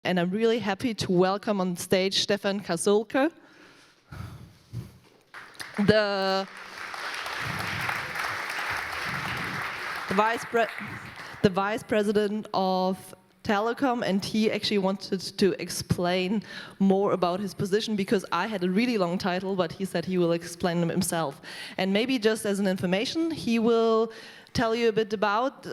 and I'm really happy to welcome on stage Stephan Kasulke, the Vice President of Telecom, and he actually wanted to explain more about his position because I had a really long title, but he said he will explain them himself. And maybe just as an information, he will tell you a bit about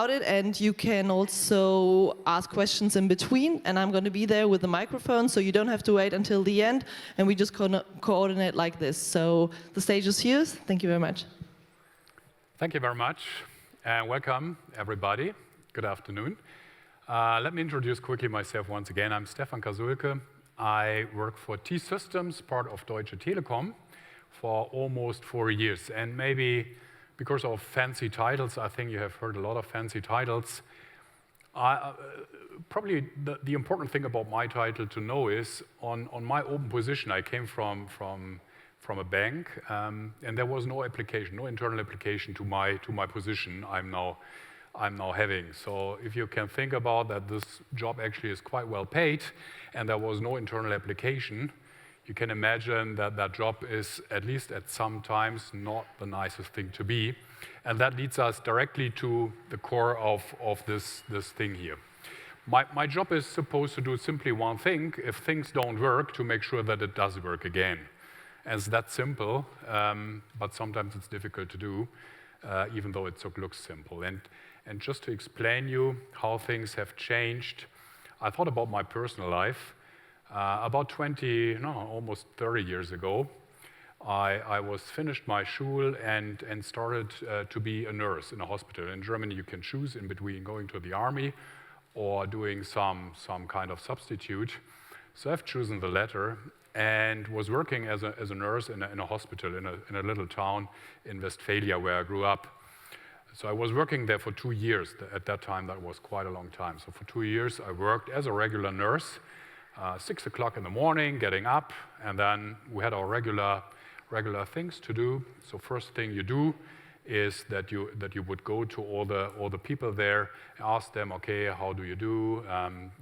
it, and you can also ask questions in between, and I'm going to be there with the microphone, so you don't have to wait until the end, and we just coordinate like this. So the stage is yours. Thank you very much. Thank you very much, and welcome, everybody. Good afternoon. Let me introduce quickly myself once again. I'm Stephan Kasulke. I work for T-Systems, part of Deutsche Telekom, for almost 4 years. And maybe because of fancy titles, I think you have heard a lot of fancy titles. Probably the important thing about my title to know is, on my open position, I came from a bank, and there was no application, no internal application to my position I'm now having. So if you can think about that, this job actually is quite well paid, and there was no internal application, you can imagine that that job is, at least at some times, not the nicest thing to be. And that leads us directly to the core of this thing here. My job is supposed to do simply one thing: if things don't work, to make sure that it does work again. And it's that simple, but sometimes it's difficult to do, even though it looks simple. And just to explain you how things have changed, I thought about my personal life. About almost 30 years ago, I was finished my schule and started to be a nurse in a hospital. In Germany, you can choose in between going to the army or doing some kind of substitute. So I've chosen the latter and was working as a nurse in a hospital in a little town in Westphalia where I grew up. So I was working there for 2 years. At that time, that was quite a long time. So for 2 years, I worked as a regular nurse, 6 o'clock in the morning, getting up, and then we had our regular things to do. So first thing you do is that you would go to all the people there, ask them, okay, how do you do?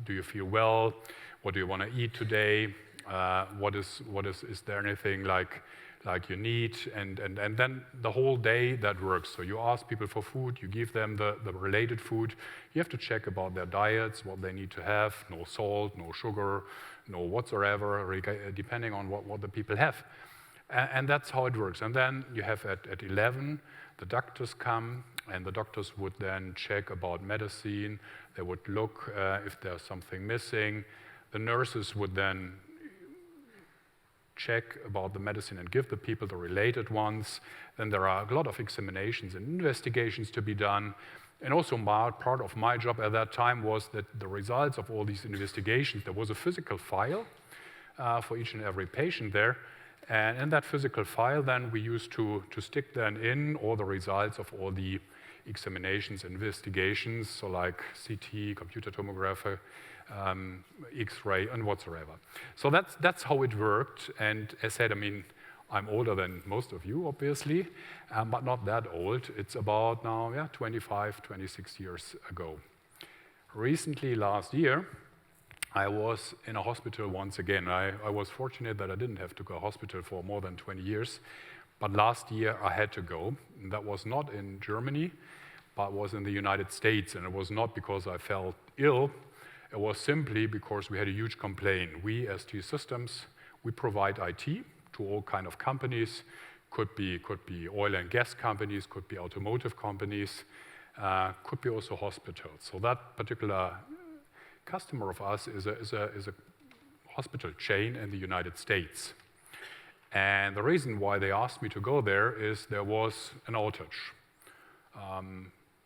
Do you feel well? What do you want to eat today? Is there anything like you need, and then the whole day that works. So you ask people for food, you give them the related food. You have to check about their diets, what they need to have, no salt, no sugar, no whatsoever, depending on what the people have. And that's how it works. And then you have at 11, the doctors come, and the doctors would then check about medicine. They would look if there's something missing. The nurses would then check about the medicine and give the people the related ones. Then there are a lot of examinations and investigations to be done. And also part of my job at that time was that the results of all these investigations, there was a physical file for each and every patient there. And in that physical file, then we used to stick then in all the results of all the examinations, investigations, so like CT, computer tomography, X-ray, and whatsoever. So that's how it worked. And as I said, I mean, I'm older than most of you, obviously, but not that old. It's about now, 25, 26 years ago. Recently, last year, I was in a hospital once again. I was fortunate that I didn't have to go to hospital for more than 20 years. But last year, I had to go. And that was not in Germany, but was in the United States. And it was not because I felt ill. It was simply because we had a huge complaint. We, as T-Systems, we provide IT to all kind of companies. Could be oil and gas companies, could be automotive companies, could be also hospitals. So that particular customer of us is a hospital chain in the United States. And the reason why they asked me to go there is there was an outage.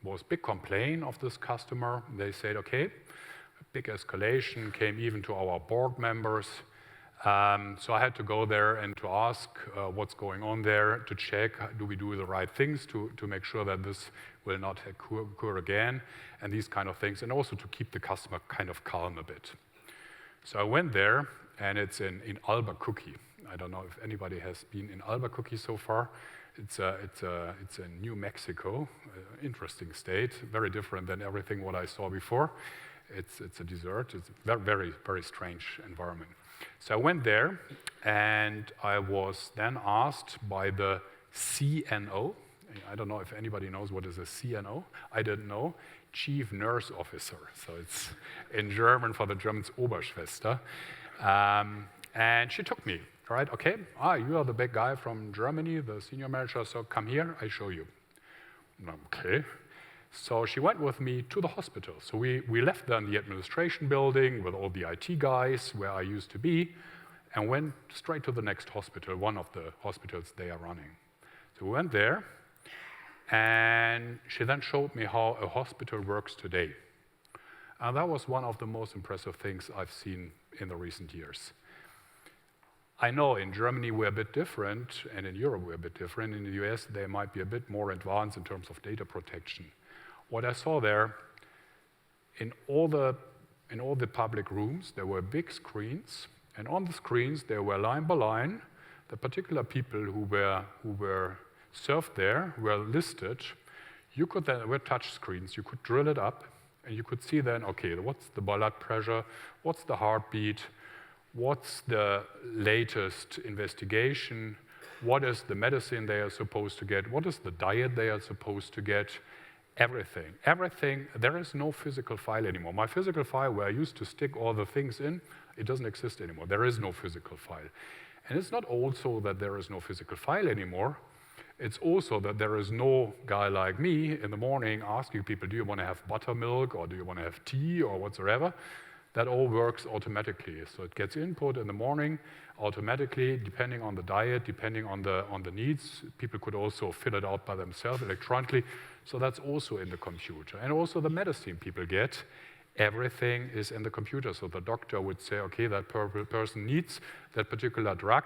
Was big complaint of this customer. They said, okay, big escalation, came even to our board members. So I had to go there and to ask what's going on there, to check, do we do the right things to make sure that this will not occur again, and these kind of things, and also to keep the customer kind of calm a bit. So I went there, and it's in Albuquerque. I don't know if anybody has been in Albuquerque so far. It's in New Mexico, interesting state, very different than everything what I saw before. It's a desert. It's a very, very strange environment. So I went there, and I was then asked by the CNO. I don't know if anybody knows what is a CNO. I didn't know. Chief Nurse Officer. So it's in German for the Germans Oberschwester. And she took me, right? Okay, you are the big guy from Germany, the senior manager, so come here, I show you. Okay. So she went with me to the hospital. So we left then the administration building with all the IT guys where I used to be and went straight to the next hospital, one of the hospitals they are running. So we went there, and she then showed me how a hospital works today. And that was one of the most impressive things I've seen in the recent years. I know in Germany we're a bit different, and in Europe we're a bit different. In the US, they might be a bit more advanced in terms of data protection. What I saw there, in all the public rooms, there were big screens, and on the screens there were line by line the particular people who were served there, were listed. You could then, were touch screens, you could drill it up, and you could see then, okay, what's the blood pressure, what's the heartbeat, what's the latest investigation, what is the medicine they are supposed to get, what is the diet they are supposed to get, everything. Everything, there is no physical file anymore. My physical file where I used to stick all the things in, it doesn't exist anymore. There is no physical file. And it's not also that there is no physical file anymore, it's also that there is no guy like me in the morning asking people, do you want to have buttermilk or do you want to have tea or whatsoever? That all works automatically. So it gets input in the morning automatically, depending on the diet, depending on the needs. People could also fill it out by themselves electronically. So that's also in the computer. And also the medicine people get, everything is in the computer. So the doctor would say, okay, that person needs that particular drug,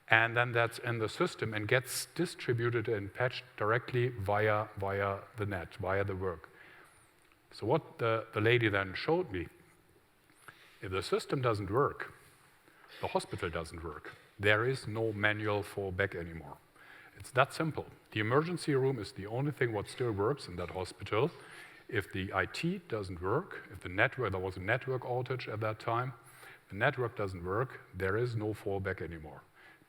and then that's in the system and gets distributed and patched directly via the net, via the work. So what the lady then showed me, if the system doesn't work, the hospital doesn't work. There is no manual fallback anymore. It's that simple. The emergency room is the only thing what still works in that hospital. If the IT doesn't work, if the network, there was a network outage at that time, the network doesn't work, there is no fallback anymore.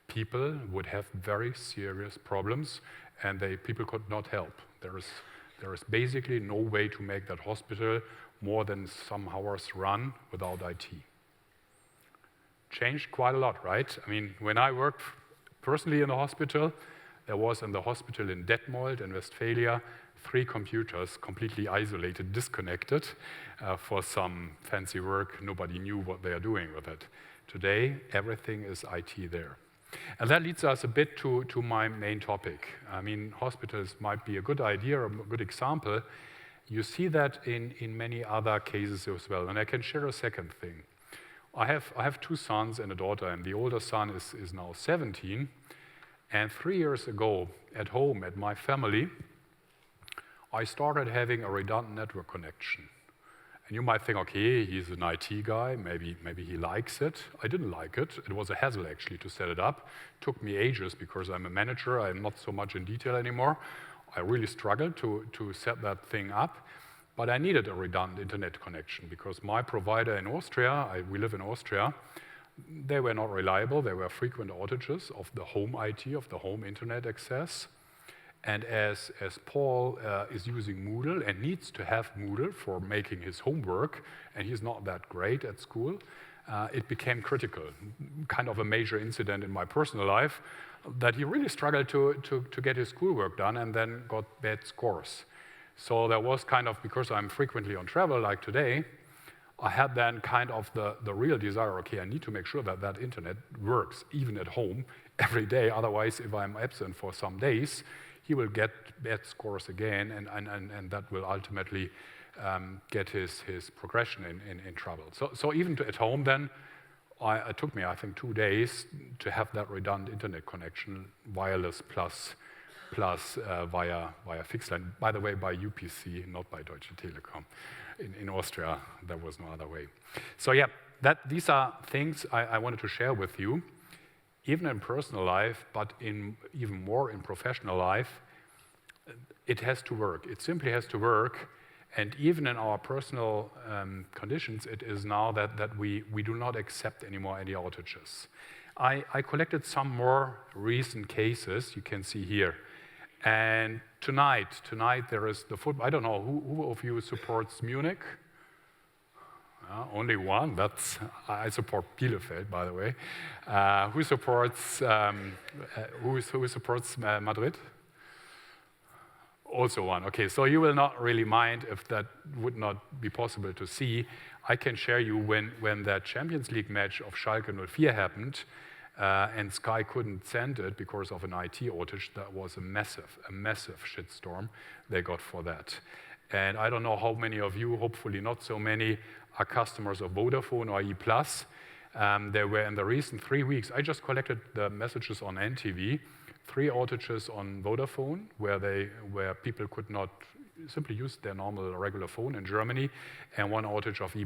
People would have very serious problems, and people could not help. There is basically no way to make that hospital more than some hours run without IT. Changed quite a lot, right? I mean, when I worked personally in the hospital, there was in the hospital in Detmold in Westphalia 3 computers completely isolated, disconnected for some fancy work. Nobody knew what they are doing with it. Today, everything is IT there. And that leads us a bit to my main topic. I mean, hospitals might be a good idea, a good example. You see that in many other cases as well. And I can share a second thing. I have 2 sons and a daughter, and the older son is now 17. And 3 years ago, at home, at my family, I started having a redundant network connection. And you might think, okay, he's an IT guy, maybe he likes it. I didn't like it. It was a hassle, actually, to set it up. It took me ages because I'm a manager. I'm not so much in detail anymore. I really struggled to set that thing up. But I needed a redundant internet connection because my provider in Austria, we live in Austria, they were not reliable. There were frequent outages of the home IT, of the home internet access. And as Paul is using Moodle and needs to have Moodle for making his homework, and he's not that great at school, it became critical, kind of a major incident in my personal life, that he really struggled to get his schoolwork done and then got bad scores. So there was kind of, because I'm frequently on travel like today, I had then kind of the real desire, okay, I need to make sure that internet works, even at home, every day. Otherwise, if I'm absent for some days, he will get bad scores again, and that will ultimately get his progression in trouble. So even at home then, it took me, I think, 2 days to have that redundant internet connection, wireless plus via fixed line. By the way, by UPC, not by Deutsche Telekom. In Austria, there was no other way. So yeah, these are things I wanted to share with you, even in personal life, but even more in professional life. It has to work. It simply has to work. And even in our personal conditions, it is now that we do not accept anymore any outages. I collected some more recent cases, you can see here. And tonight there is the football. I don't know, who of you supports Munich? Only one, I support Bielefeld, by the way. Who supports Madrid? Also one, okay, so you will not really mind if that would not be possible to see. I can share you when that Champions League match of Schalke 04 happened, and Sky couldn't send it because of an IT outage. That was a massive shitstorm they got for that. And I don't know how many of you, hopefully not so many, are customers of Vodafone or E+. They were in the recent 3 weeks. I just collected the messages on NTV. 3 outages on Vodafone where people could not simply use their normal regular phone in Germany, and 1 outage of E+.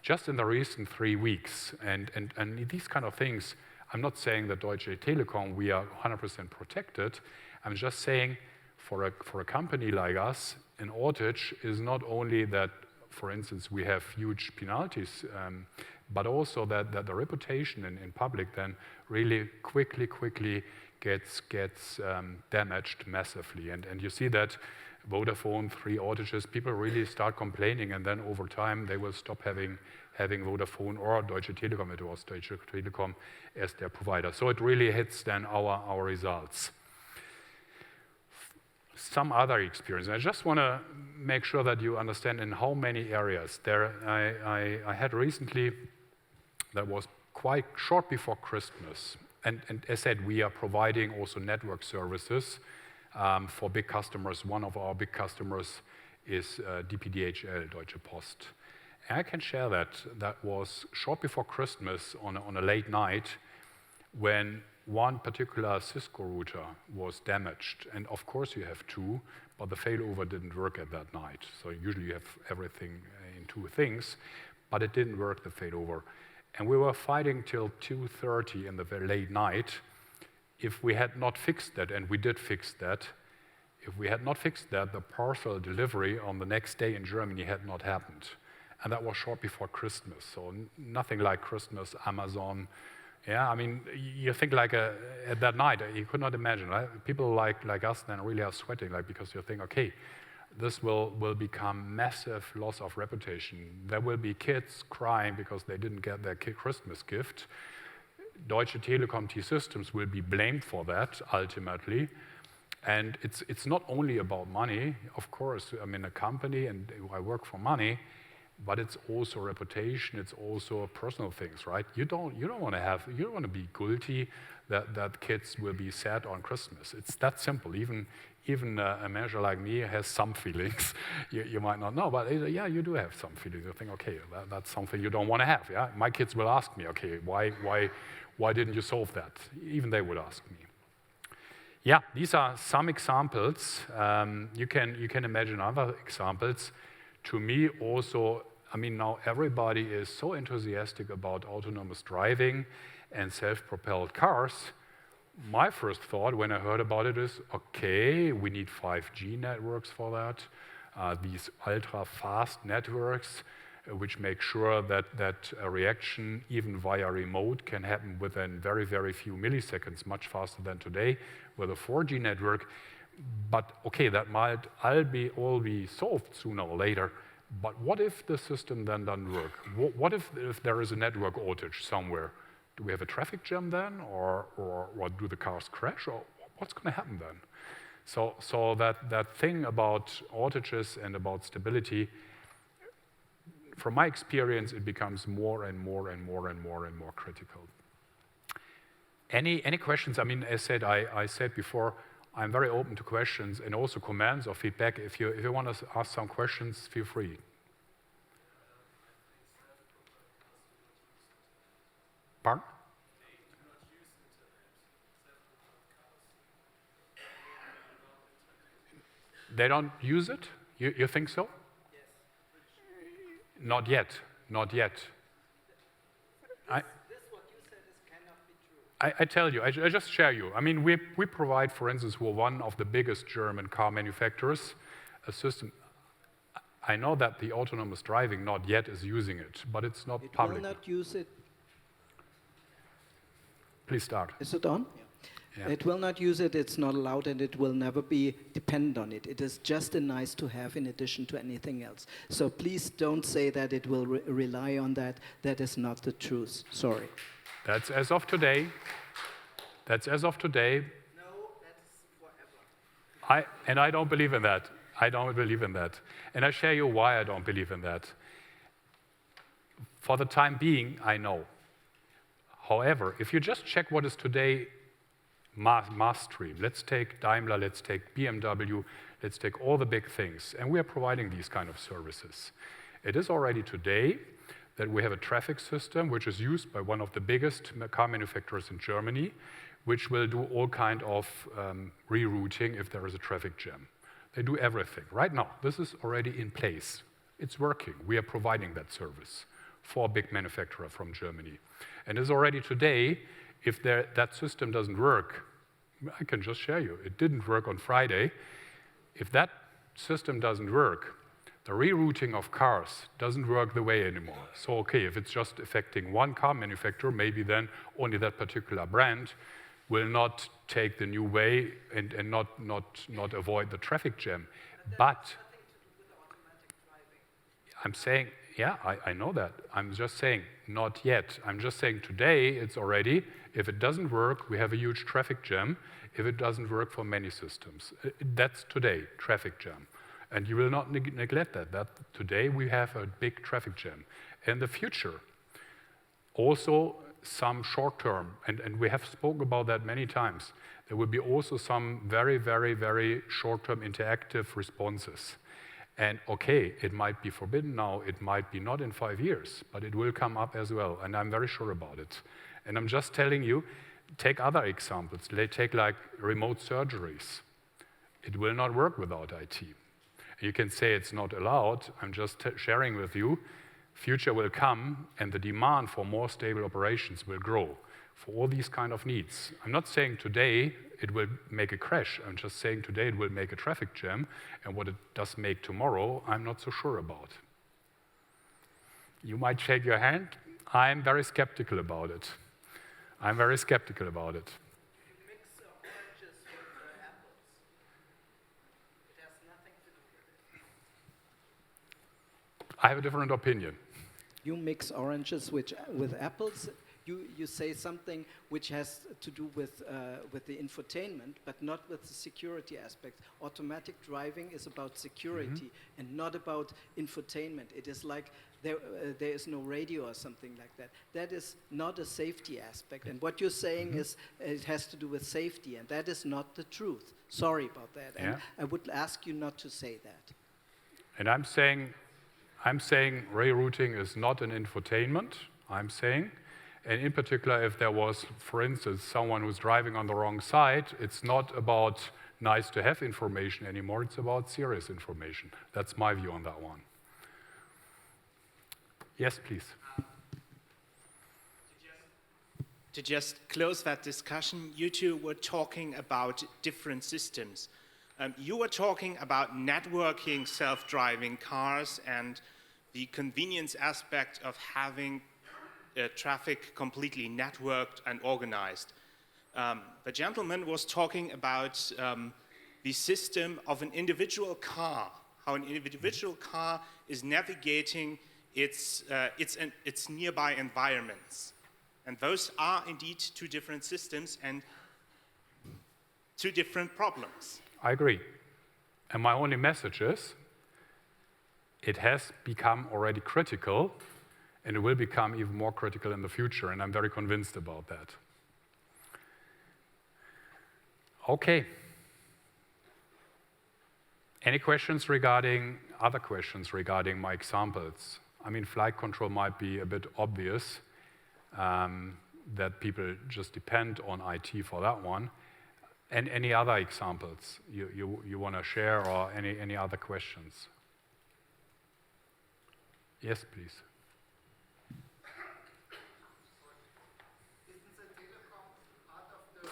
Just in the recent 3 weeks. And these kind of things, I'm not saying that Deutsche Telekom, we are 100% protected. I'm just saying for a company like us, an outage is not only that, for instance, we have huge penalties, but also that the reputation in public then really quickly gets damaged massively. And you see that Vodafone, 3 outages, people really start complaining, and then over time they will stop having Vodafone or Deutsche Telekom, it was Deutsche Telekom, as their provider. So it really hits then our results. Some other experience. I just want to make sure that you understand in how many areas. I had recently, that was quite short before Christmas, and as said, we are providing also network services for big customers. One of our big customers is DPDHL, Deutsche Post. And I can share that was short before Christmas on a late night when one particular Cisco router was damaged. And of course you have 2, but the failover didn't work at that night. So usually you have everything in 2 things, but it didn't work, the failover. And we were fighting till 2:30 in the very late night. If we had not fixed that, and we did fix that, if we had not fixed that, the parcel delivery on the next day in Germany had not happened. And that was short before Christmas. So nothing like Christmas, Amazon. Yeah, I mean, you think like at that night, you could not imagine, right? People like us then really are sweating, like, because you think, okay, this will become massive loss of reputation. There will be kids crying because they didn't get their Christmas gift. Deutsche Telekom T-Systems will be blamed for that ultimately. And it's not only about money, of course. I'm in a company and I work for money, but it's also reputation. It's also personal things, right? You don't want to be guilty that kids will be sad on Christmas. It's that simple. Even a manager like me has some feelings. You might not know, but yeah, you do have some feelings. You think, okay, that's something you don't want to have. Yeah, my kids will ask me, okay, why didn't you solve that? Even they would ask me. Yeah, these are some examples. You can imagine other examples. To me also, I mean, now everybody is so enthusiastic about autonomous driving and self-propelled cars. My first thought when I heard about it is, okay, we need 5G networks for that, these ultra-fast networks, which make sure that a reaction, even via remote, can happen within very, very few milliseconds, much faster than today with a 4G network. But okay, that might all be solved sooner or later. But what if the system then doesn't work? What if there is a network outage somewhere? Do we have a traffic jam then, or what, do the cars crash, or what's going to happen then? So that thing about outages and about stability, from my experience, it becomes more and more critical. Any questions? I mean, as said, I said before, I'm very open to questions and also comments or feedback. If you want to ask some questions, feel free. Pardon? They don't use it? You think so? Yes. Not yet. I tell you, I just share you. I mean, we provide, for instance, we're one of the biggest German car manufacturers, a system. I know that the autonomous driving not yet is using it, but it's not public. It will not use it. Please start. Is it on? Yeah. It will not use it, it's not allowed, and it will never be dependent on it. It is just a nice to have in addition to anything else. So please don't say that it will rely on that. That is not the truth. Sorry. That's as of today. That's as of today. No, that's forever. And I don't believe in that. I don't believe in that. And I share you why I don't believe in that. For the time being, I know. However, if you just check what is today mass stream, let's take Daimler, let's take BMW, let's take all the big things, and we are providing these kind of services. It is already today that we have a traffic system which is used by one of the biggest car manufacturers in Germany, which will do all kind of rerouting if there is a traffic jam. They do everything. Right now, this is already in place. It's working. We are providing that service for a big manufacturer from Germany. And it's already today, if that system doesn't work, I can just share you, it didn't work on Friday. If that system doesn't work, the rerouting of cars doesn't work the way anymore. So okay, if it's just affecting one car manufacturer, maybe then only that particular brand will not take the new way and not avoid the traffic jam. But I'm saying, yeah, I know that. I'm just saying, not yet. I'm just saying today it's already, if it doesn't work, we have a huge traffic jam. If it doesn't work for many systems. That's today, traffic jam. And you will not neglect that today we have a big traffic jam. In the future, also some short term, and we have spoken about that many times, there will be also some very, very, very short-term interactive responses. And okay, it might be forbidden now, it might be not in 5 years, but it will come up as well, and I'm very sure about it. And I'm just telling you, take other examples. Take like remote surgeries. It will not work without IT. You can say it's not allowed. I'm just sharing with you, future will come and the demand for more stable operations will grow for all these kind of needs. I'm not saying today it will make a crash. I'm just saying today it will make a traffic jam, and what it does make tomorrow, I'm not so sure about. You might shake your hand. I'm very skeptical about it. I'm very skeptical about it. You mix oranges with apples. It has nothing to do with it. I have a different opinion. You mix oranges with apples. You say something which has to do with the infotainment, but not with the security aspect. Automatic driving is about security and not about infotainment. It is like there is no radio or something like that. That is not a safety aspect. And what you're saying is it has to do with safety, and that is not the truth. Sorry about that. Yeah. And I would ask you not to say that. And I'm saying rerouting is not an infotainment, I'm saying. And in particular, if there was, for instance, someone who's driving on the wrong side, it's not about nice to have information anymore, it's about serious information. That's my view on that one. Yes, please. To just close that discussion, you two were talking about different systems. You were talking about networking self-driving cars and the convenience aspect of having traffic completely networked and organized. The gentleman was talking about the system of an individual car, how an individual car is navigating its nearby environments. And those are indeed two different systems and two different problems. I agree. And my only message is, it has become already critical, and it will become even more critical in the future, and I'm very convinced about that. Okay. Any questions regarding, other questions regarding my examples? I mean, flight control might be a bit obvious, that people just depend on IT for that one. And any other examples you want to share, or any other questions? Yes, please. Isn't the telecom part of the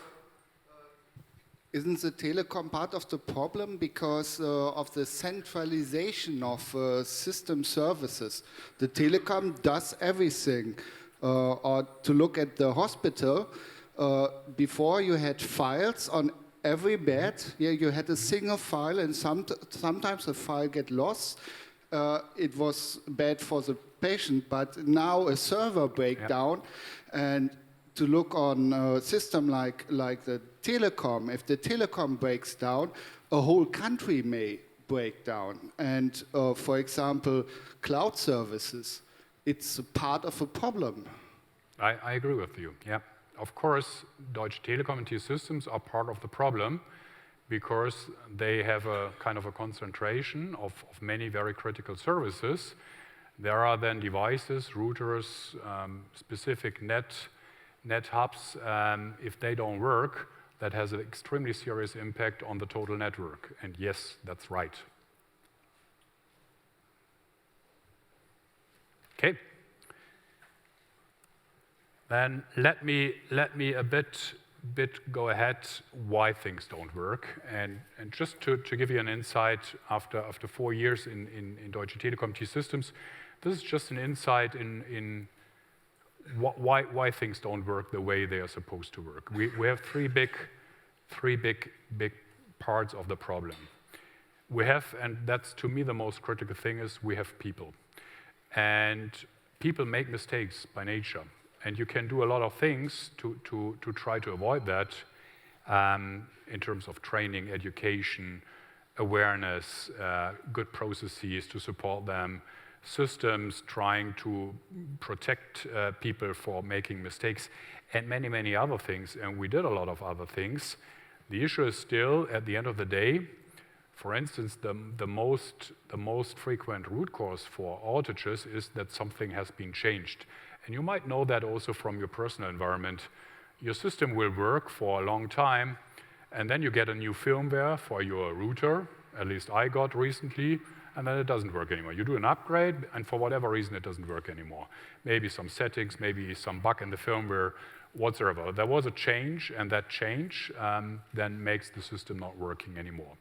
isn't the telecom part of the problem because of the centralization of system services? The telecom does everything. Or to look at the hospital, before you had files on every bed. Yeah, you had a single file, and sometimes the file get lost. It was bad for the patient, but now a server breakdown, and to look on a system like the telecom, if the telecom breaks down, a whole country may break down. And for example, cloud services, it's a part of a problem. I agree with you, yeah. Of course, Deutsche Telekom and T-Systems are part of the problem because they have a kind of a concentration of many very critical services. There are then devices, routers, specific net hubs. If they don't work, that has an extremely serious impact on the total network. And yes, that's right. Okay. Then let me a bit go ahead why things don't work, and just to give you an insight after 4 years in Deutsche Telekom T-Systems, this is just an insight in why things don't work the way they are supposed to work. We have three big parts of the problem. We have, and that's to me the most critical thing, is we have people, and people make mistakes by nature. And you can do a lot of things to try to avoid that in terms of training, education, awareness, good processes to support them, systems trying to protect people for making mistakes, and many, many other things. And we did a lot of other things. The issue is still, at the end of the day, for instance, the most frequent root cause for outages is that something has been changed. And you might know that also from your personal environment. Your system will work for a long time, and then you get a new firmware for your router, at least I got recently, and then it doesn't work anymore. You do an upgrade, and for whatever reason, it doesn't work anymore. Maybe some settings, maybe some bug in the firmware, whatsoever. There was a change, and that change then makes the system not working anymore.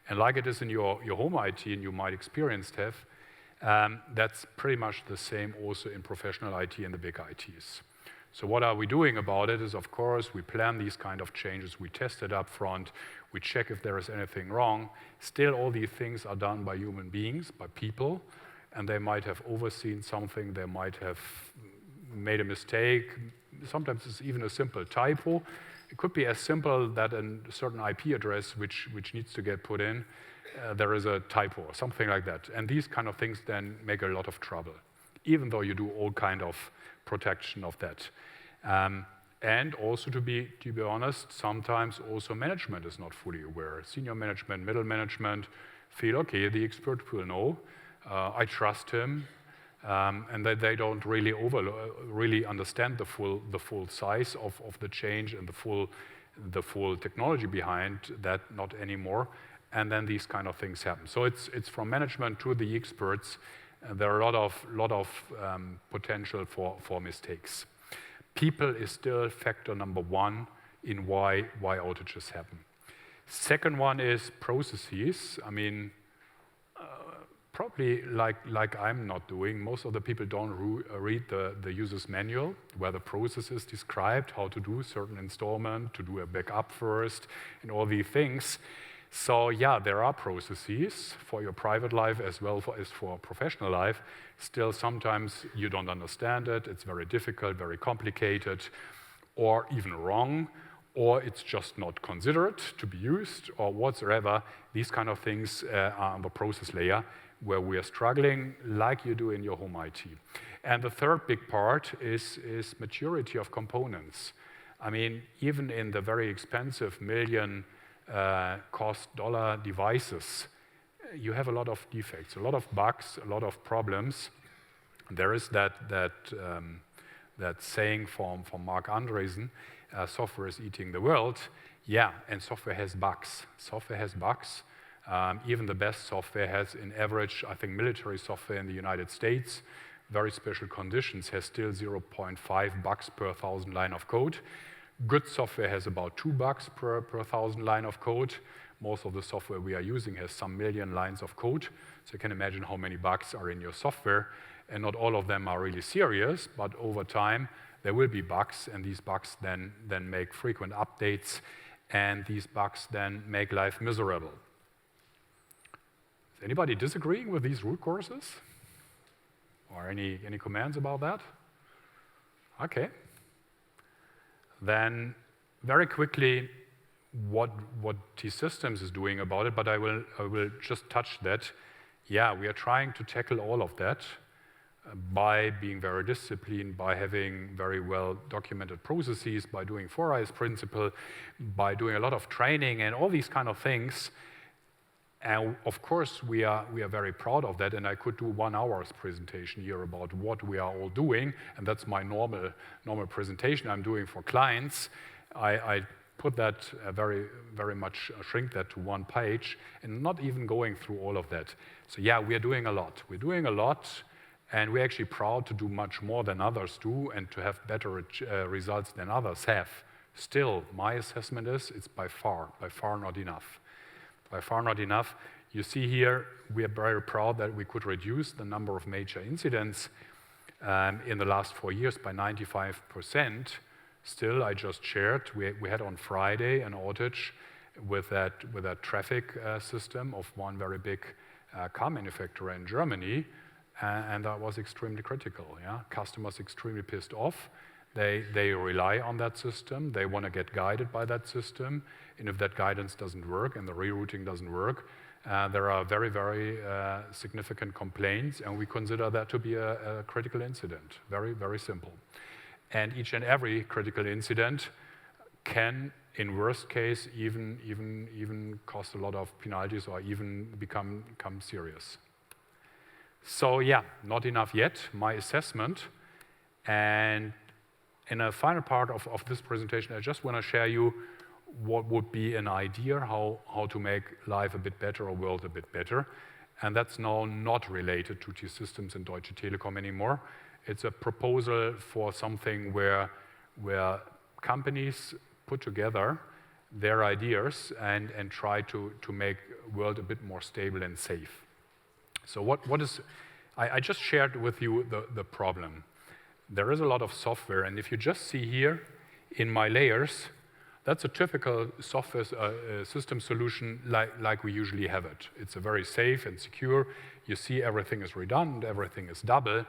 And like it is in your home IT, and you might experience have, that's pretty much the same also in professional IT and the big ITs. So what are we doing about it is, of course, we plan these kind of changes, we test it up front, we check if there is anything wrong. Still, all these things are done by human beings, by people, and they might have overseen something, they might have made a mistake. Sometimes it's even a simple typo. It could be as simple that a certain IP address which needs to get put in, there is a typo or something like that. And these kind of things then make a lot of trouble, even though you do all kind of protection of that. And also, to be honest, sometimes also management is not fully aware. Senior management, middle management feel, okay, the expert will know, I trust him, and that they don't really understand the full size of the change and the full technology behind that, not anymore. And then these kind of things happen. So it's from management to the experts. There are a lot of potential for mistakes. People is still factor number one in why outages happen. Second one is processes. I mean, probably like I'm not doing, most of the people don't read the user's manual, where the process is described, how to do certain installment, to do a backup first, and all these things. So yeah, there are processes for your private life as well as for professional life. Still, sometimes you don't understand it, it's very difficult, very complicated, or even wrong, or it's just not considered to be used, or whatsoever. These kind of things are on the process layer, where we are struggling like you do in your home IT. And the third big part is maturity of components. I mean, even in the very expensive million cost dollar devices, you have a lot of defects, a lot of bugs, a lot of problems. There is that saying from Mark Andreessen, software is eating the world. Yeah, and software has bugs. Software has bugs. Even the best software has, in average, I think military software in the United States, very special conditions, has still 0.5 bugs per 1,000 line of code. Good software has about 2 bugs per 1,000 line of code. Most of the software we are using has some million lines of code. So you can imagine how many bugs are in your software. And not all of them are really serious, but over time there will be bugs, and these bugs then make frequent updates, and these bugs then make life miserable. Is anybody disagreeing with these root causes? Or any comments about that? Okay. Then very quickly, what T-Systems is doing about it, but I will just touch that. Yeah, we are trying to tackle all of that by being very disciplined, by having very well documented processes, by doing 4I's principle, by doing a lot of training and all these kind of things. And of course, we are very proud of that, and I could do 1 hour's presentation here about what we are all doing, and that's my normal presentation I'm doing for clients. I put that very much, shrink that to 1 page, and not even going through all of that. So yeah, we are doing a lot. We're doing a lot, and we're actually proud to do much more than others do and to have better results than others have. Still, my assessment is it's by far not enough. By far not enough. You see here, we are very proud that we could reduce the number of major incidents in the last 4 years by 95%. Still, I just shared, we had on Friday an outage with that traffic system of one very big car manufacturer in Germany, and that was extremely critical. Yeah? Customers extremely pissed off. They rely on that system. They want to get guided by that system. And if that guidance doesn't work and the rerouting doesn't work, there are very, very significant complaints, and we consider that to be a critical incident. Very, very simple. And each and every critical incident can, in worst case, even cost a lot of penalties or even become serious. So yeah, not enough yet, my assessment. And in a final part of this presentation, I just want to share you what would be an idea how to make life a bit better or world a bit better. And that's now not related to T-Systems and Deutsche Telekom anymore. It's a proposal for something where companies put together their ideas and try to make the world a bit more stable and safe. So what is, I just shared with you the problem. There is a lot of software, and if you just see here in my layers, that's a typical software system solution like we usually have it. It's a very safe and secure. You see everything is redundant, everything is double.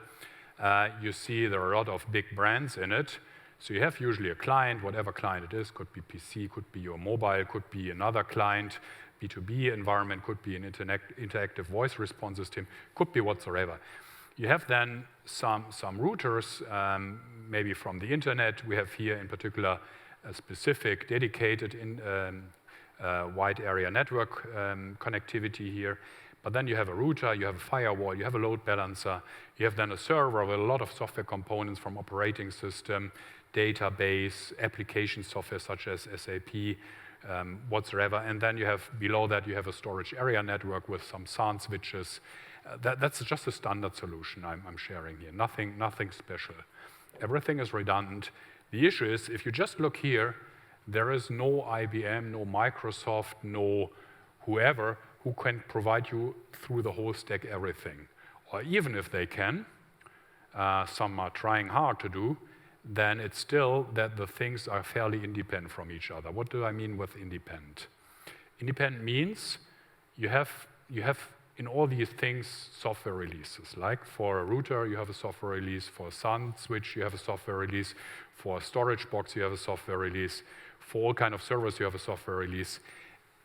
You see there are a lot of big brands in it. So you have usually a client, whatever client it is, could be PC, could be your mobile, could be another client, B2B environment, could be an interactive voice response system, could be whatsoever. You have then some routers, maybe from the internet. We have here in particular a specific dedicated wide area network connectivity here. But then you have a router, you have a firewall, you have a load balancer, you have then a server with a lot of software components from operating system, database, application software such as SAP, whatsoever. And then you have, below that, you have a storage area network with some SAN switches. That's just a standard solution I'm sharing here, nothing special. Everything is redundant. The issue is, if you just look here, there is no IBM, no Microsoft, no whoever who can provide you through the whole stack everything. Or even if they can, some are trying hard to do, then it's still that the things are fairly independent from each other. What do I mean with independent? Independent means you have in all these things software releases. Like for a router, you have a software release. For a SAN switch, you have a software release. For a storage box, you have a software release. For all kind of servers, you have a software release,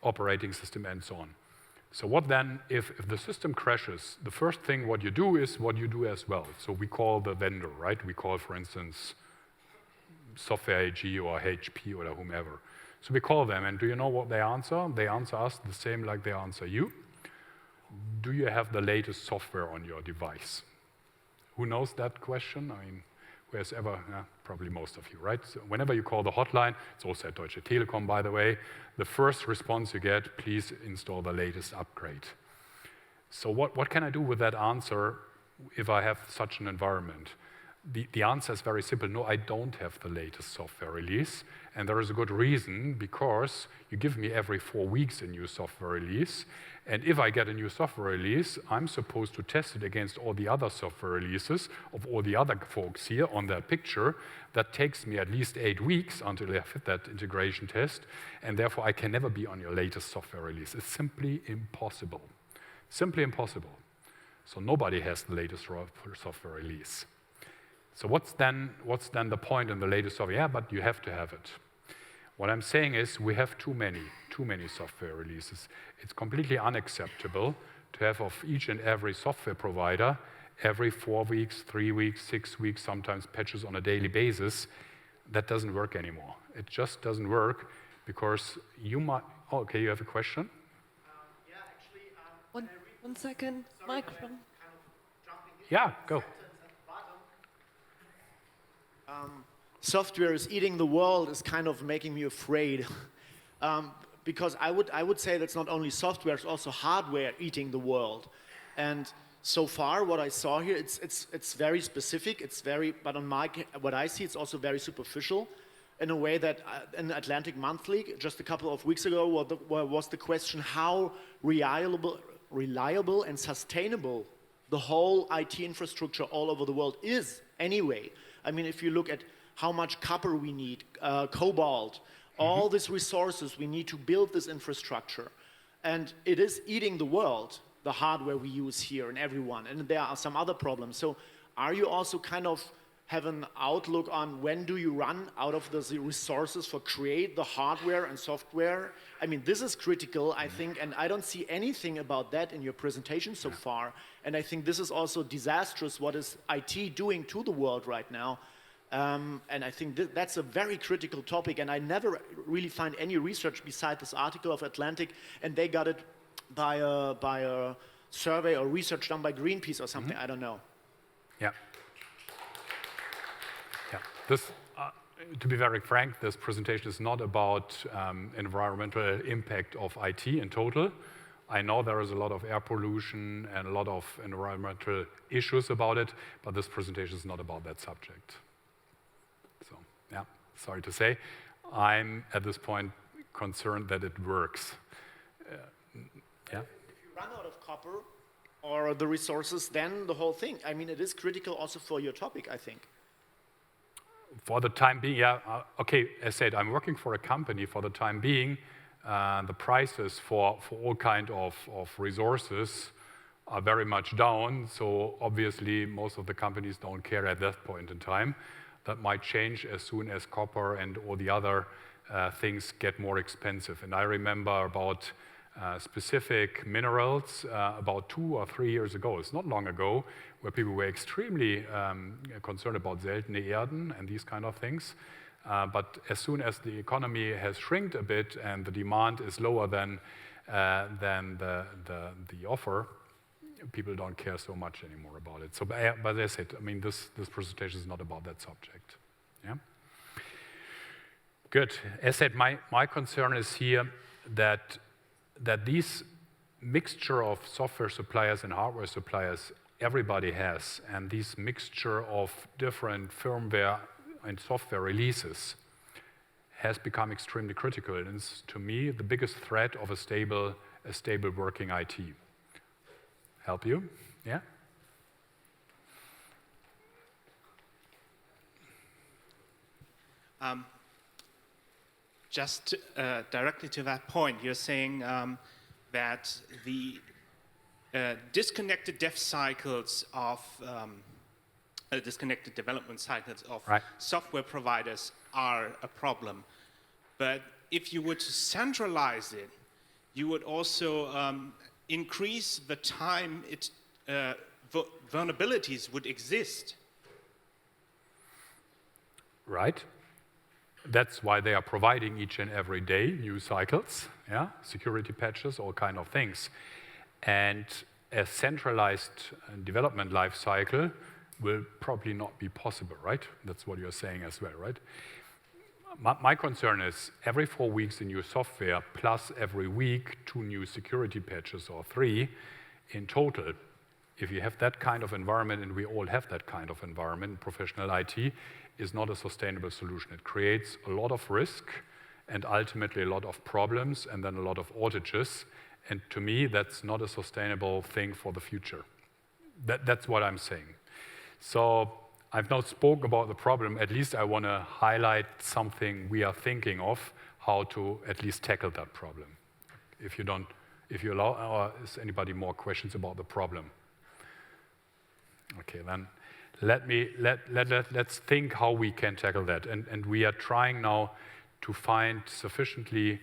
operating system, and so on. So what then, if the system crashes, the first thing what you do is what you do as well. So we call the vendor, right? We call, for instance, Software AG or HP or whomever. So we call them, and do you know what they answer? They answer us the same like they answer you. Do you have the latest software on your device? Who knows that question? I mean, who has ever, probably most of you, right? So whenever you call the hotline, it's also at Deutsche Telekom, by the way, the first response you get, please install the latest upgrade. So what can I do with that answer if I have such an environment? The answer is very simple. No, I don't have the latest software release, And there is a good reason, because you give me every 4 weeks a new software release. And if I get a new software release, I'm supposed to test it against all the other software releases of all the other folks here on that picture. That takes me at least 8 weeks until I fit that integration test. And therefore, I can never be on your latest software release. It's simply impossible. Simply impossible. So nobody has the latest software release. So what's then the point in the latest software? Yeah, but you have to have it. What I'm saying is we have too many software releases. It's completely unacceptable to have of each and every software provider every 4 weeks, 3 weeks, 6 weeks, sometimes patches on a daily basis. That doesn't work anymore. It just doesn't work because you might. Oh, okay, you have a question? Yeah, actually. One second, microphone. Yeah, go. Software is eating the world is kind of making me afraid. Because I would say that's not only software, it's also hardware eating the world. And so far, what I saw here, it's very specific, but on what I see, it's also very superficial in a way that in Atlantic Monthly, just a couple of weeks ago, was the question how reliable and sustainable the whole IT infrastructure all over the world is anyway. I mean, if you look at how much copper we need, cobalt, all these resources we need to build this infrastructure. And it is eating the world, the hardware we use here and everyone. And there are some other problems. So are you also kind of have an outlook on when do you run out of the resources for create the hardware and software? I mean, this is critical, I think, and I don't see anything about that in your presentation so far. And I think this is also disastrous what is IT doing to the world right now. And I think that's a very critical topic, and I never really find any research beside this article of Atlantic, and they got it by a survey or research done by Greenpeace or something, I don't know. Yeah. Yeah. This, to be very frank, this presentation is not about environmental impact of IT in total. I know there is a lot of air pollution and a lot of environmental issues about it, but this presentation is not about that subject. So, yeah, sorry to say. I'm, at this point, concerned that it works. Yeah? If you run out of copper or the resources, then the whole thing. I mean, it is critical also for your topic, I think. For the time being, yeah. Okay, as said, I'm working for a company. For the time being, the prices for all kind of resources are very much down. So obviously, most of the companies don't care at that point in time. That might change as soon as copper and all the other things get more expensive. And I remember about specific minerals about 2 or 3 years ago, it's not long ago, where people were extremely concerned about seltene Erden and these kind of things. But as soon as the economy has shrinked a bit and the demand is lower than the offer, people don't care so much anymore about it. So, but as I said, I mean, this presentation is not about that subject. Yeah. Good. As said, my concern is here that these mixture of software suppliers and hardware suppliers everybody has, and this mixture of different firmware and software releases has become extremely critical. And it's, to me, the biggest threat of a stable working IT. Help you? Yeah? Just directly to that point, you're saying that the disconnected dev cycles of disconnected development cycles of software providers are a problem. But if you were to centralize it, you would also increase the time vulnerabilities would exist. Right. That's why they are providing each and every day new cycles, yeah, security patches, all kind of things. And a centralized development life cycle will probably not be possible, right? That's what you're saying as well, right? My concern is every 4 weeks a new software plus every week 2 new security patches or 3 in total. if you have that kind of environment, and we all have that kind of environment in professional IT, is not a sustainable solution. It creates a lot of risk and ultimately a lot of problems and then a lot of outages. And to me, that's not a sustainable thing for the future. That's what I'm saying. So I've now spoken about the problem. At least I want to highlight something we are thinking of, how to at least tackle that problem. If you allow, or is anybody more questions about the problem? Okay, then let's think how we can tackle that. And we are trying now to find sufficiently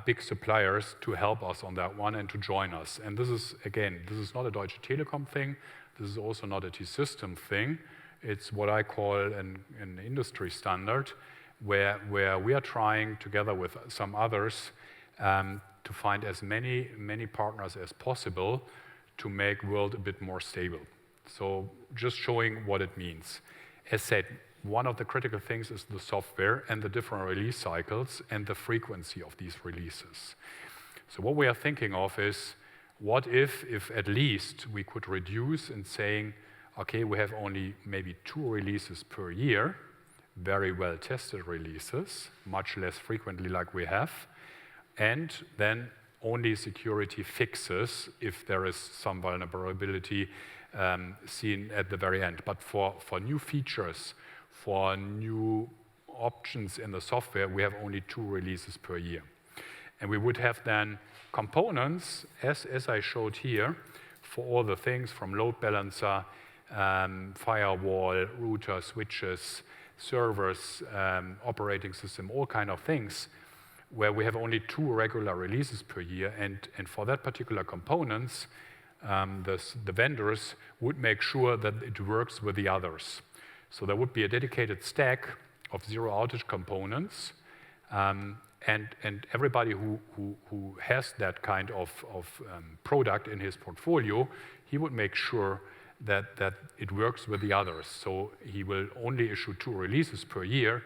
big suppliers to help us on that one and to join us. And this is, again, this is not a Deutsche Telekom thing. This is also not a T-System thing. It's what I call an industry standard, where we are trying, together with some others, to find as many partners as possible to make world a bit more stable. So just showing what it means. As said, one of the critical things is the software and the different release cycles and the frequency of these releases. So what we are thinking of is, what if at least we could reduce in saying, okay, we have only maybe 2 releases per year, very well tested releases, much less frequently like we have, and then only security fixes if there is some vulnerability seen at the very end. But for new features, for new options in the software, we have only 2 releases per year. And we would have then components, as I showed here, for all the things from load balancer, firewall, router, switches, servers, operating system, all kind of things, where we have only 2 regular releases per year. And for that particular components, the vendors would make sure that it works with the others. So there would be a dedicated stack of zero outage components, and everybody who has that kind of product in his portfolio, he would make sure that it works with the others. So he will only issue 2 releases per year,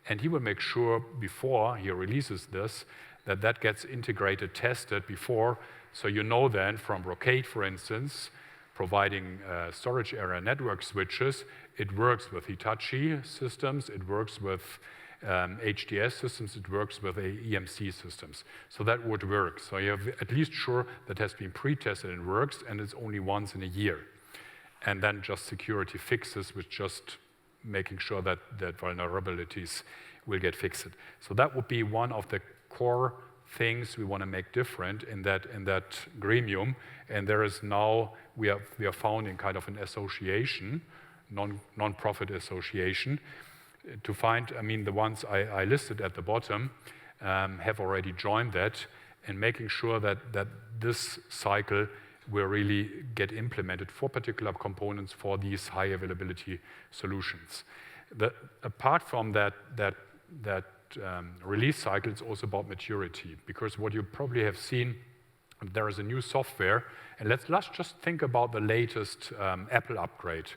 and he will make sure before he releases this that gets integrated, tested before. So you know then from Brocade, for instance, providing storage area network switches, it works with Hitachi systems, it works with HDS systems, it works with EMC systems. So that would work. So you have at least sure that has been pre-tested and works, and it's only once in a year. And then just security fixes, with just making sure that vulnerabilities will get fixed. So that would be one of the core things we want to make different in that gremium. And there is now, we are founding kind of an association, non-profit association, to find, I mean, the ones I listed at the bottom have already joined that, and making sure that this cycle will really get implemented for particular components for these high availability solutions. Apart from that release cycle, it's also about maturity, because what you probably have seen, there is a new software, and let's just think about the latest Apple upgrade.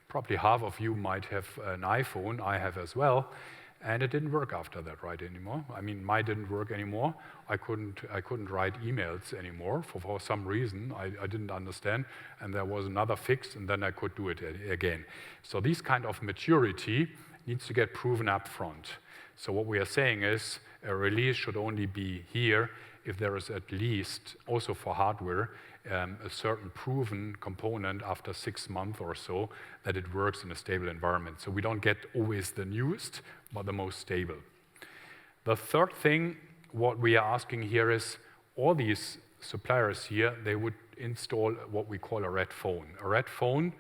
Probably half of you might have an iPhone, I have as well, and it didn't work after that, right, anymore. I mean, mine didn't work anymore. I couldn't write emails anymore for some reason I didn't understand, and there was another fix, and then I could do it again. So this kind of maturity needs to get proven up front. So what we are saying is a release should only be here if there is at least, also for hardware, a certain proven component after 6 months or so that it works in a stable environment. So we don't get always the newest, but the most stable. The third thing, what we are asking here is, all these suppliers here, they would install what we call a red phone. A red phone,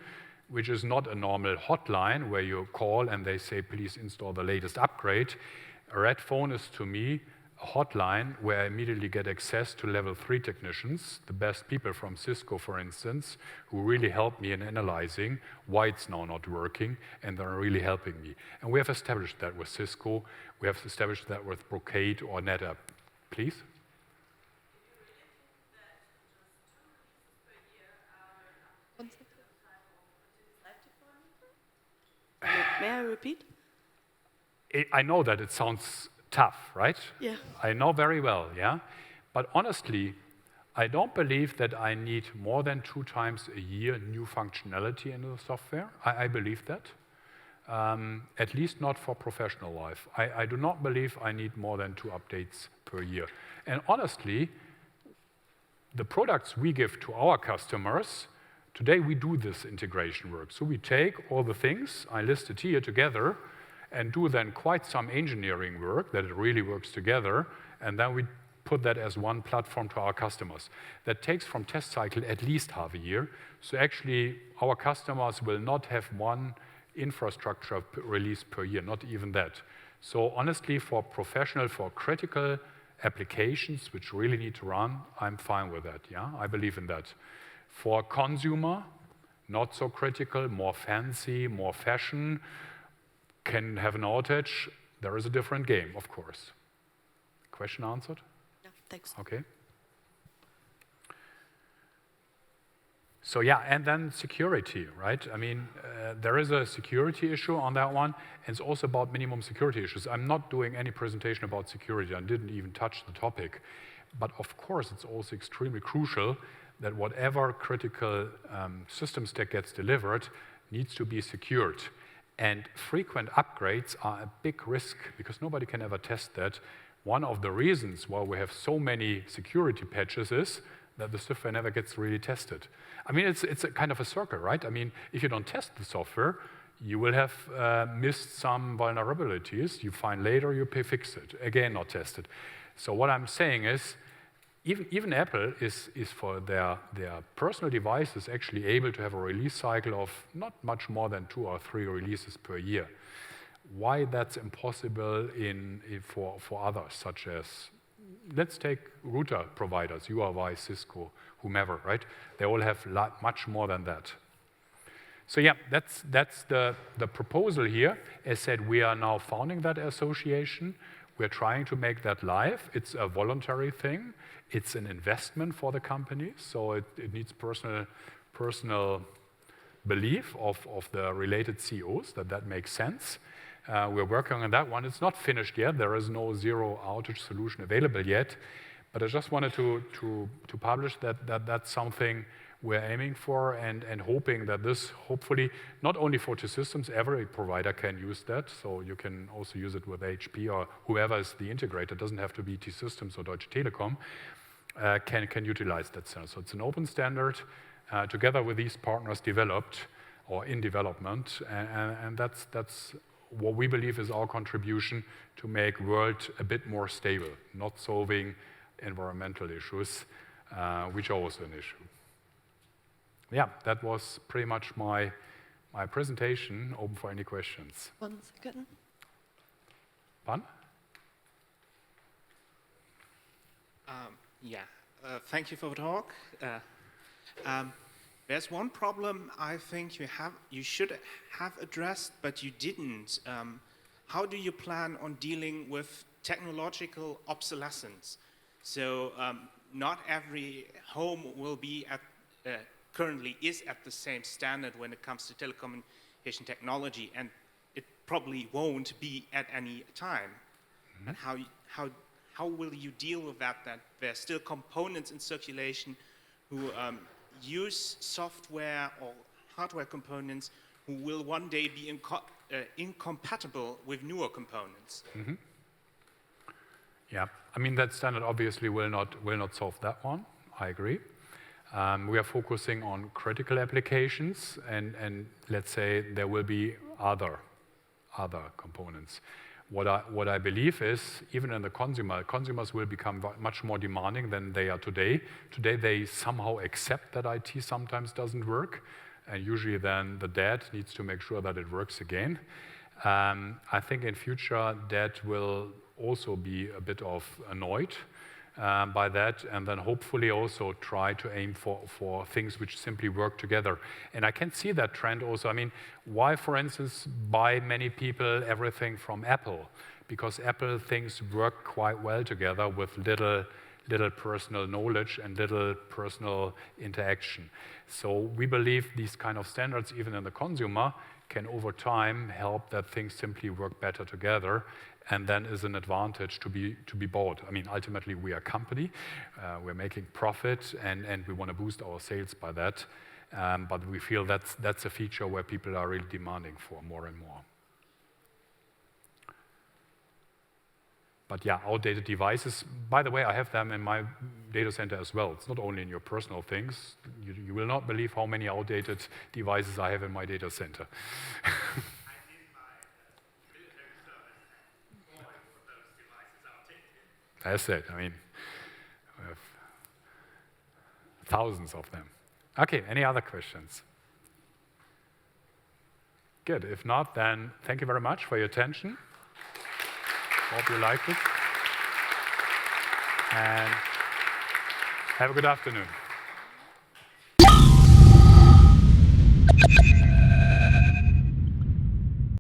which is not a normal hotline where you call and they say, please install the latest upgrade. A red phone is, to me, a hotline where I immediately get access to level 3 technicians, the best people from Cisco, for instance, who really help me in analyzing why it's now not working, and they're really helping me. And we have established that with Cisco. We have established that with Brocade or NetApp. Please? May I repeat? I know that it sounds tough, right? Yeah. I know very well, yeah? But honestly, I don't believe that I need more than 2 times a year new functionality in the software. I believe that. At least not for professional life. I do not believe I need more than 2 updates per year. And honestly, the products we give to our customers, today we do this integration work. So we take all the things I listed here together and do then quite some engineering work that it really works together, and then we put that as one platform to our customers. That takes from test cycle at least half a year. So actually, our customers will not have one infrastructure release per year, not even that. So honestly, for professional, for critical applications which really need to run, I'm fine with that, yeah? I believe in that. For consumer, not so critical, more fancy, more fashion, can have an outage, there is a different game, of course. Question answered? Yeah, thanks. Okay. So yeah, and then security, right? I mean, there is a security issue on that one, and it's also about minimum security issues. I'm not doing any presentation about security. I didn't even touch the topic. But of course, it's also extremely crucial that whatever critical system stack gets delivered needs to be secured. And frequent upgrades are a big risk because nobody can ever test that. One of the reasons why we have so many security patches is that the software never gets really tested. I mean, it's a kind of a circle, right? I mean, if you don't test the software, you will have missed some vulnerabilities. You find later, you fix it. Again, not tested. So what I'm saying is, even Apple is for their personal devices actually able to have a release cycle of not much more than 2 or 3 releases per year. Why that's impossible for others, such as, let's take router providers, Huawei, Cisco, whomever, right? They all have much more than that. So yeah, that's the proposal here. As said, we are now founding that association. We're trying to make that live. It's a voluntary thing. It's an investment for the company, so it needs personal belief of the related CEOs that makes sense. We're working on that one. It's not finished yet. There is no zero outage solution available yet. But I just wanted to publish that's something we're aiming for and hoping that this, hopefully, not only for T-Systems, every provider can use that. So you can also use it with HP or whoever is the integrator. It doesn't have to be T-Systems or Deutsche Telekom, can utilize that standard. So it's an open standard together with these partners developed or in development. And that's what we believe is our contribution to make world a bit more stable, not solving environmental issues, which are also an issue. Yeah, that was pretty much my presentation. Open for any questions. 1 second. Pan? Thank you for the talk. There's one problem I think you should have addressed, but you didn't. How do you plan on dealing with technological obsolescence? So not every home will be currently is at the same standard when it comes to telecommunication technology, and it probably won't be at any time. Mm-hmm. And how will you deal with that there's still components in circulation who use software or hardware components who will one day be incompatible with newer components? Mm-hmm. Yeah, I mean, that standard obviously will not solve that one. I agree. We are focusing on critical applications, and let's say there will be other components. What I believe is, even in the consumers will become much more demanding than they are today. Today they somehow accept that IT sometimes doesn't work, and usually then the dad needs to make sure that it works again. I think in future dad will also be a bit of annoyed by that, and then hopefully also try to aim for things which simply work together. And I can see that trend also. I mean, why, for instance, buy many people everything from Apple? Because Apple things work quite well together with little little personal knowledge and little personal interaction. So we believe these kind of standards, even in the consumer, can over time help that things simply work better together, and then is an advantage to be bought. I mean, ultimately, we are a company, we're making profit, and we want to boost our sales by that. But we feel that's a feature where people are really demanding for more and more. But yeah, outdated devices, by the way, I have them in my data center as well. It's not only in your personal things. You will not believe how many outdated devices I have in my data center. That's it. I mean, we have thousands of them. Okay, any other questions? Good. If not, then thank you very much for your attention. Hope you liked it. And have a good afternoon.